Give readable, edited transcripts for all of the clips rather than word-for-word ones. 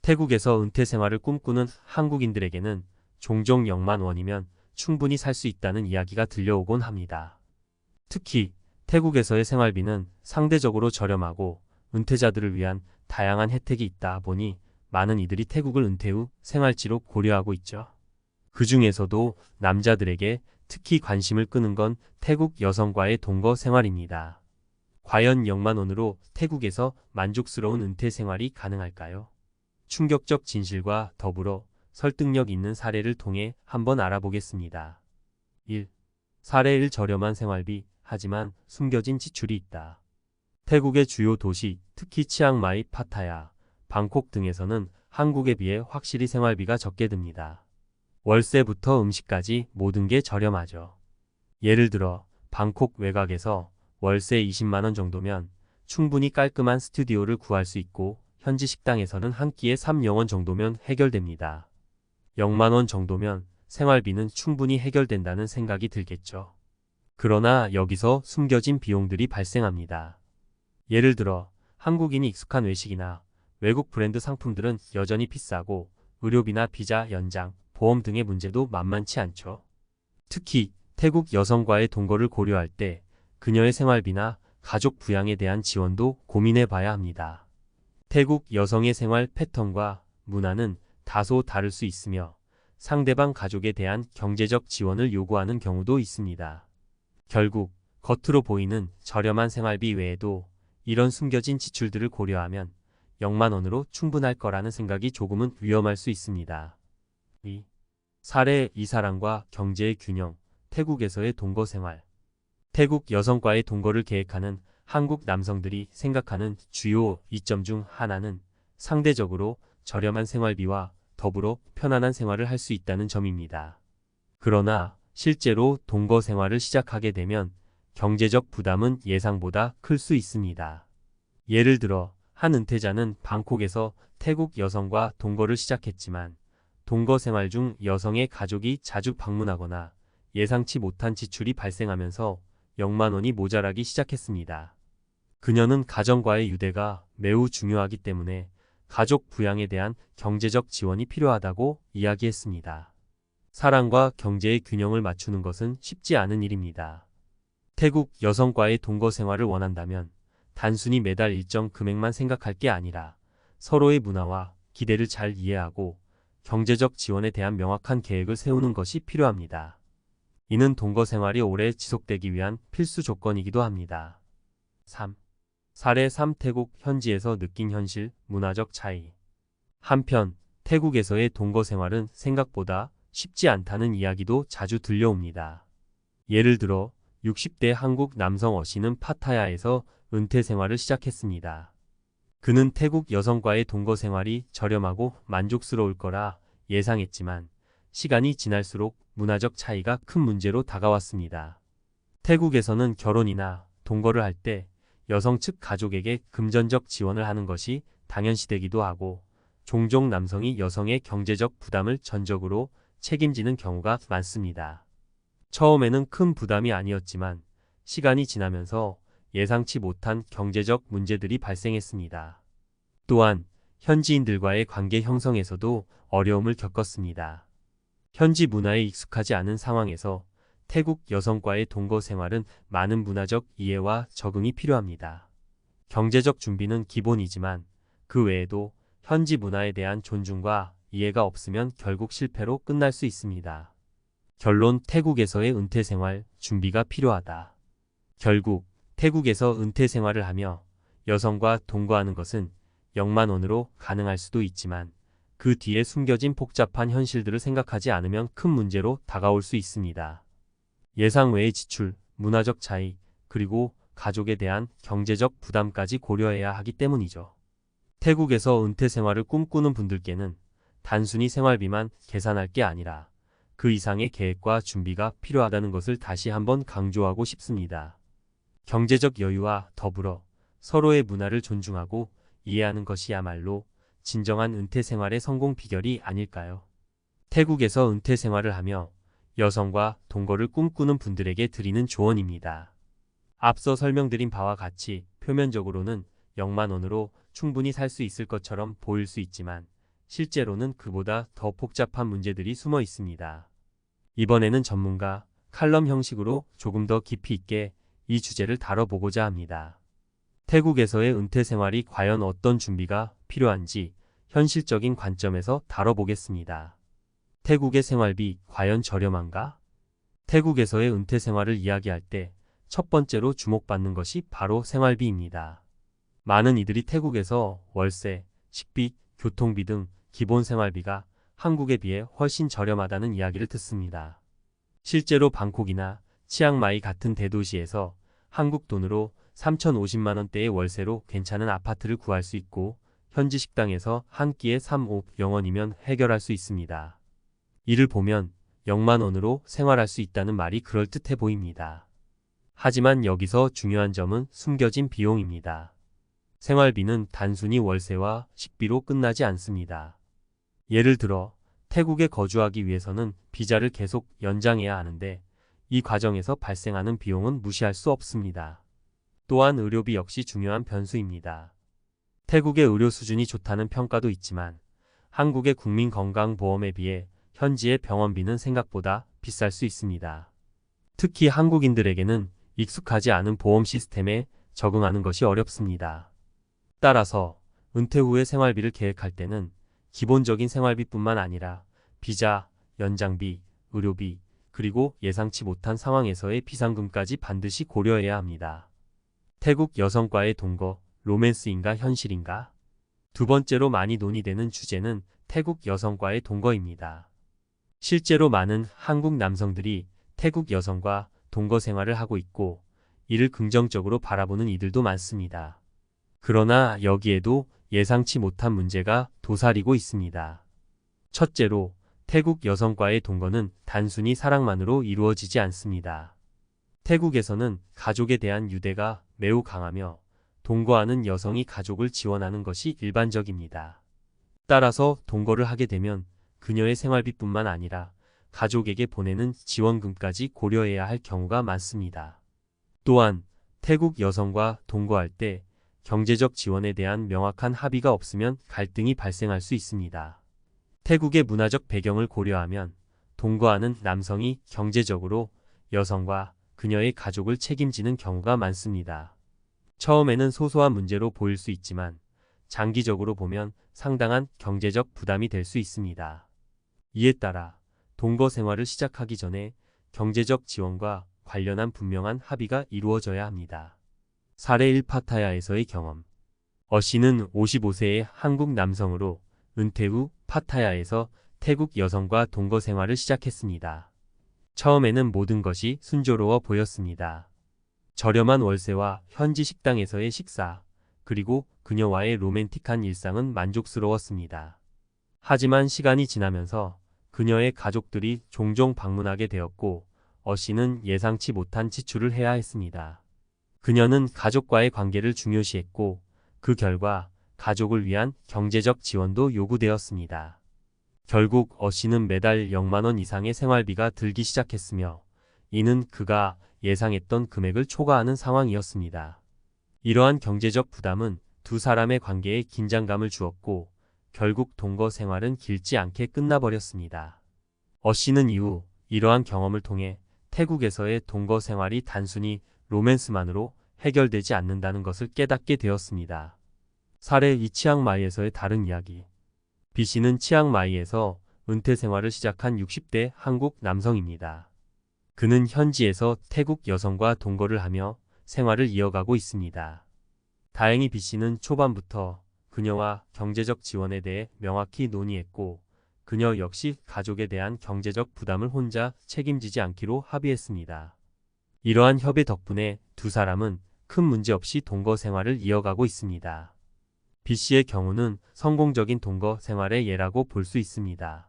태국에서 은퇴 생활을 꿈꾸는 한국인들에게는 종종 0만 원이면 충분히 살 수 있다는 이야기가 들려오곤 합니다. 특히 태국에서의 생활비는 상대적으로 저렴하고 은퇴자들을 위한 다양한 혜택이 있다 보니 많은 이들이 태국을 은퇴 후 생활지로 고려하고 있죠. 그 중에서도 남자들에게 특히 관심을 끄는 건 태국 여성과의 동거 생활입니다. 과연 0만 원으로 태국에서 만족스러운 은퇴 생활이 가능할까요? 충격적 진실과 더불어 설득력 있는 사례를 통해 한번 알아보겠습니다. 1. 사례 1. 저렴한 생활비, 하지만 숨겨진 지출이 있다. 태국의 주요 도시, 특히 치앙마이, 파타야, 방콕 등에서는 한국에 비해 확실히 생활비가 적게 듭니다. 월세부터 음식까지 모든 게 저렴하죠. 예를 들어 방콕 외곽에서 월세 20만 원 정도면 충분히 깔끔한 스튜디오를 구할 수 있고 현지 식당에서는 한 끼에 3영원 정도면 해결됩니다. 0만 원 정도면 생활비는 충분히 해결된다는 생각이 들겠죠. 그러나 여기서 숨겨진 비용들이 발생합니다. 예를 들어 한국인이 익숙한 외식이나 외국 브랜드 상품들은 여전히 비싸고 의료비나 비자 연장, 보험 등의 문제도 만만치 않죠. 특히 태국 여성과의 동거를 고려할 때 그녀의 생활비나 가족 부양에 대한 지원도 고민해 봐야 합니다. 태국 여성의 생활 패턴과 문화는 다소 다를 수 있으며 상대방 가족에 대한 경제적 지원을 요구하는 경우도 있습니다. 결국 겉으로 보이는 저렴한 생활비 외에도 이런 숨겨진 지출들을 고려하면 0만 원으로 충분할 거라는 생각이 조금은 위험할 수 있습니다. 2. 사례 2. 사랑과 경제의 균형, 태국에서의 동거 생활. 태국 여성과의 동거를 계획하는 한국 남성들이 생각하는 주요 이점 중 하나는 상대적으로 저렴한 생활비와 더불어 편안한 생활을 할 수 있다는 점입니다. 그러나 실제로 동거 생활을 시작하게 되면 경제적 부담은 예상보다 클 수 있습니다. 예를 들어 한 은퇴자는 방콕에서 태국 여성과 동거를 시작했지만 동거 생활 중 여성의 가족이 자주 방문하거나 예상치 못한 지출이 발생하면서 0만 원이 모자라기 시작했습니다. 그녀는 가정과의 유대가 매우 중요하기 때문에 가족 부양에 대한 경제적 지원이 필요하다고 이야기했습니다. 사랑과 경제의 균형을 맞추는 것은 쉽지 않은 일입니다. 태국 여성과의 동거 생활을 원한다면 단순히 매달 일정 금액만 생각할 게 아니라 서로의 문화와 기대를 잘 이해하고 경제적 지원에 대한 명확한 계획을 세우는 것이 필요합니다. 이는 동거 생활이 오래 지속되기 위한 필수 조건이기도 합니다. 3. 사례 3. 태국 현지에서 느낀 현실, 문화적 차이. 한편 태국에서의 동거 생활은 생각보다 쉽지 않다는 이야기도 자주 들려옵니다. 예를 들어 60대 한국 남성 어씨는 파타야에서 은퇴 생활을 시작했습니다. 그는 태국 여성과의 동거 생활이 저렴하고 만족스러울 거라 예상했지만 시간이 지날수록 문화적 차이가 큰 문제로 다가왔습니다. 태국에서는 결혼이나 동거를 할 때 여성 측 가족에게 금전적 지원을 하는 것이 당연시되기도 하고 종종 남성이 여성의 경제적 부담을 전적으로 책임지는 경우가 많습니다. 처음에는 큰 부담이 아니었지만 시간이 지나면서 예상치 못한 경제적 문제들이 발생했습니다. 또한 현지인들과의 관계 형성에서도 어려움을 겪었습니다. 현지 문화에 익숙하지 않은 상황에서 태국 여성과의 동거 생활은 많은 문화적 이해와 적응이 필요합니다. 경제적 준비는 기본이지만 그 외에도 현지 문화에 대한 존중과 이해가 없으면 결국 실패로 끝날 수 있습니다. 결론, 태국에서의 은퇴 생활 준비가 필요하다. 결국 태국에서 은퇴 생활을 하며 여성과 동거하는 것은 0만 원으로 가능할 수도 있지만 그 뒤에 숨겨진 복잡한 현실들을 생각하지 않으면 큰 문제로 다가올 수 있습니다. 예상 외의 지출, 문화적 차이, 그리고 가족에 대한 경제적 부담까지 고려해야 하기 때문이죠. 태국에서 은퇴 생활을 꿈꾸는 분들께는 단순히 생활비만 계산할 게 아니라 그 이상의 계획과 준비가 필요하다는 것을 다시 한번 강조하고 싶습니다. 경제적 여유와 더불어 서로의 문화를 존중하고 이해하는 것이야말로 진정한 은퇴 생활의 성공 비결이 아닐까요? 태국에서 은퇴 생활을 하며 여성과 동거를 꿈꾸는 분들에게 드리는 조언입니다. 앞서 설명드린 바와 같이 표면적으로는 0만 원으로 충분히 살 수 있을 것처럼 보일 수 있지만 실제로는 그보다 더 복잡한 문제들이 숨어 있습니다. 이번에는 전문가 칼럼 형식으로 조금 더 깊이 있게 이 주제를 다뤄보고자 합니다. 태국에서의 은퇴 생활이 과연 어떤 준비가 필요한지 현실적인 관점에서 다뤄보겠습니다. 태국의 생활비 과연 저렴한가? 태국에서의 은퇴 생활을 이야기할 때 첫 번째로 주목받는 것이 바로 생활비입니다. 많은 이들이 태국에서 월세, 식비, 교통비 등 기본 생활비가 한국에 비해 훨씬 저렴하다는 이야기를 듣습니다. 실제로 방콕이나 치앙마이 같은 대도시에서 한국 돈으로 3,050만 원대의 월세로 괜찮은 아파트를 구할 수 있고 현지 식당에서 한 끼에 3,500원이면 해결할 수 있습니다. 이를 보면 0만 원으로 생활할 수 있다는 말이 그럴듯해 보입니다. 하지만 여기서 중요한 점은 숨겨진 비용입니다. 생활비는 단순히 월세와 식비로 끝나지 않습니다. 예를 들어 태국에 거주하기 위해서는 비자를 계속 연장해야 하는데 이 과정에서 발생하는 비용은 무시할 수 없습니다. 또한 의료비 역시 중요한 변수입니다. 태국의 의료 수준이 좋다는 평가도 있지만 한국의 국민건강보험에 비해 현지의 병원비는 생각보다 비쌀 수 있습니다. 특히 한국인들에게는 익숙하지 않은 보험 시스템에 적응하는 것이 어렵습니다. 따라서 은퇴 후의 생활비를 계획할 때는 기본적인 생활비뿐만 아니라 비자, 연장비, 의료비, 그리고 예상치 못한 상황에서의 비상금까지 반드시 고려해야 합니다. 태국 여성과의 동거, 로맨스인가 현실인가? 두 번째로 많이 논의되는 주제는 태국 여성과의 동거입니다. 실제로 많은 한국 남성들이 태국 여성과 동거 생활을 하고 있고 이를 긍정적으로 바라보는 이들도 많습니다. 그러나 여기에도 예상치 못한 문제가 도사리고 있습니다. 첫째로 태국 여성과의 동거는 단순히 사랑만으로 이루어지지 않습니다. 태국에서는 가족에 대한 유대가 매우 강하며 동거하는 여성이 가족을 지원하는 것이 일반적입니다. 따라서 동거를 하게 되면 그녀의 생활비뿐만 아니라 가족에게 보내는 지원금까지 고려해야 할 경우가 많습니다. 또한 태국 여성과 동거할 때 경제적 지원에 대한 명확한 합의가 없으면 갈등이 발생할 수 있습니다. 태국의 문화적 배경을 고려하면 동거하는 남성이 경제적으로 여성과 그녀의 가족을 책임지는 경우가 많습니다. 처음에는 소소한 문제로 보일 수 있지만 장기적으로 보면 상당한 경제적 부담이 될 수 있습니다. 이에 따라 동거 생활을 시작하기 전에 경제적 지원과 관련한 분명한 합의가 이루어져야 합니다. 사례 1 파타야에서의 경험. 씨는 55세의 한국 남성으로 은퇴 후 파타야에서 태국 여성과 동거 생활을 시작했습니다. 처음에는 모든 것이 순조로워 보였습니다. 저렴한 월세와 현지 식당에서의 식사, 그리고 그녀와의 로맨틱한 일상은 만족스러웠습니다. 하지만 시간이 지나면서 그녀의 가족들이 종종 방문하게 되었고 씨는 예상치 못한 지출을 해야 했습니다. 그녀는 가족과의 관계를 중요시했고 그 결과 가족을 위한 경제적 지원도 요구되었습니다. 결국 씨는 매달 0만 원 이상의 생활비가 들기 시작했으며 이는 그가 예상했던 금액을 초과하는 상황이었습니다. 이러한 경제적 부담은 두 사람의 관계에 긴장감을 주었고 결국 동거 생활은 길지 않게 끝나버렸습니다. 씨는 이후 이러한 경험을 통해 태국에서의 동거 생활이 단순히 로맨스만으로 해결되지 않는다는 것을 깨닫게 되었습니다. 사례 2 치앙마이에서의 다른 이야기. B씨는 치앙마이에서 은퇴 생활을 시작한 60대 한국 남성입니다. 그는 현지에서 태국 여성과 동거를 하며 생활을 이어가고 있습니다. 다행히 B씨는 초반부터 그녀와 경제적 지원에 대해 명확히 논의했고 그녀 역시 가족에 대한 경제적 부담을 혼자 책임지지 않기로 합의했습니다. 이러한 협의 덕분에 두 사람은 큰 문제 없이 동거 생활을 이어가고 있습니다. B씨의 경우는 성공적인 동거 생활의 예라고 볼 수 있습니다.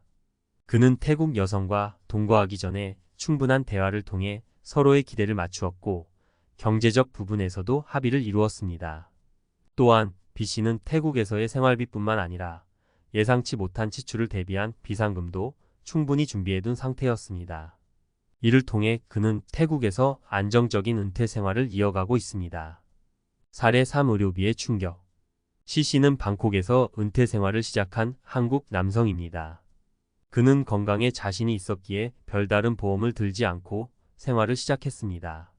그는 태국 여성과 동거하기 전에 충분한 대화를 통해 서로의 기대를 맞추었고 경제적 부분에서도 합의를 이루었습니다. 또한 B씨는 태국에서의 생활비뿐만 아니라 예상치 못한 지출을 대비한 비상금도 충분히 준비해둔 상태였습니다. 이를 통해 그는 태국에서 안정적인 은퇴 생활을 이어가고 있습니다. 사례 3 의료비의 충격. CC는 방콕에서 은퇴 생활을 시작한 한국 남성입니다. 그는 건강에 자신이 있었기에 별다른 보험을 들지 않고 생활을 시작했습니다.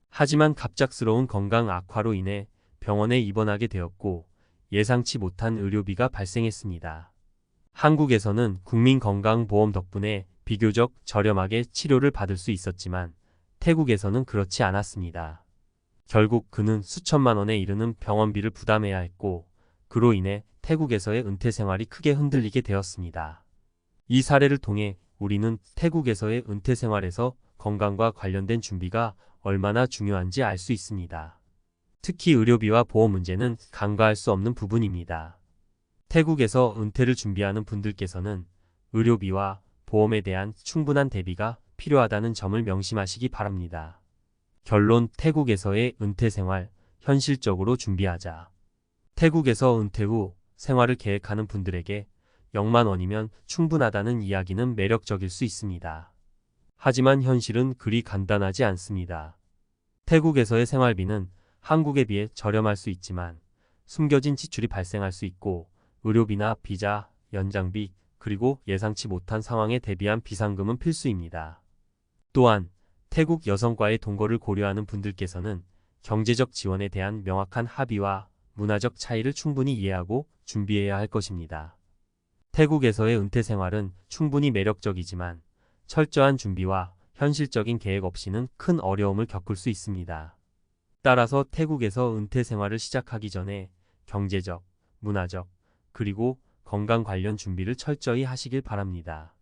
하지만 갑작스러운 건강 악화로 인해 병원에 입원하게 되었고 예상치 못한 의료비가 발생했습니다. 한국에서는 국민건강보험 덕분에 비교적 저렴하게 치료를 받을 수 있었지만 태국에서는 그렇지 않았습니다. 결국 그는 수천만 원에 이르는 병원비를 부담해야 했고 그로 인해 태국에서의 은퇴 생활이 크게 흔들리게 되었습니다. 이 사례를 통해 우리는 태국에서의 은퇴 생활에서 건강과 관련된 준비가 얼마나 중요한지 알 수 있습니다. 특히 의료비와 보험 문제는 간과할 수 없는 부분입니다. 태국에서 은퇴를 준비하는 분들께서는 의료비와 보험에 대한 충분한 대비가 필요하다는 점을 명심하시기 바랍니다. 결론: 태국에서의 은퇴 생활, 현실적으로 준비하자. 태국에서 은퇴 후 생활을 계획하는 분들에게 0만 원이면 충분하다는 이야기는 매력적일 수 있습니다. 하지만 현실은 그리 간단하지 않습니다. 태국에서의 생활비는 한국에 비해 저렴할 수 있지만 숨겨진 지출이 발생할 수 있고 의료비나 비자, 연장비, 그리고 예상치 못한 상황에 대비한 비상금은 필수입니다. 또한 태국 여성과의 동거를 고려하는 분들께서는 경제적 지원에 대한 명확한 합의와 문화적 차이를 충분히 이해하고 준비해야 할 것입니다. 태국에서의 은퇴 생활은 충분히 매력적이지만 철저한 준비와 현실적인 계획 없이는 큰 어려움을 겪을 수 있습니다. 따라서 태국에서 은퇴 생활을 시작하기 전에 경제적, 문화적, 그리고 건강 관련 준비를 철저히 하시길 바랍니다.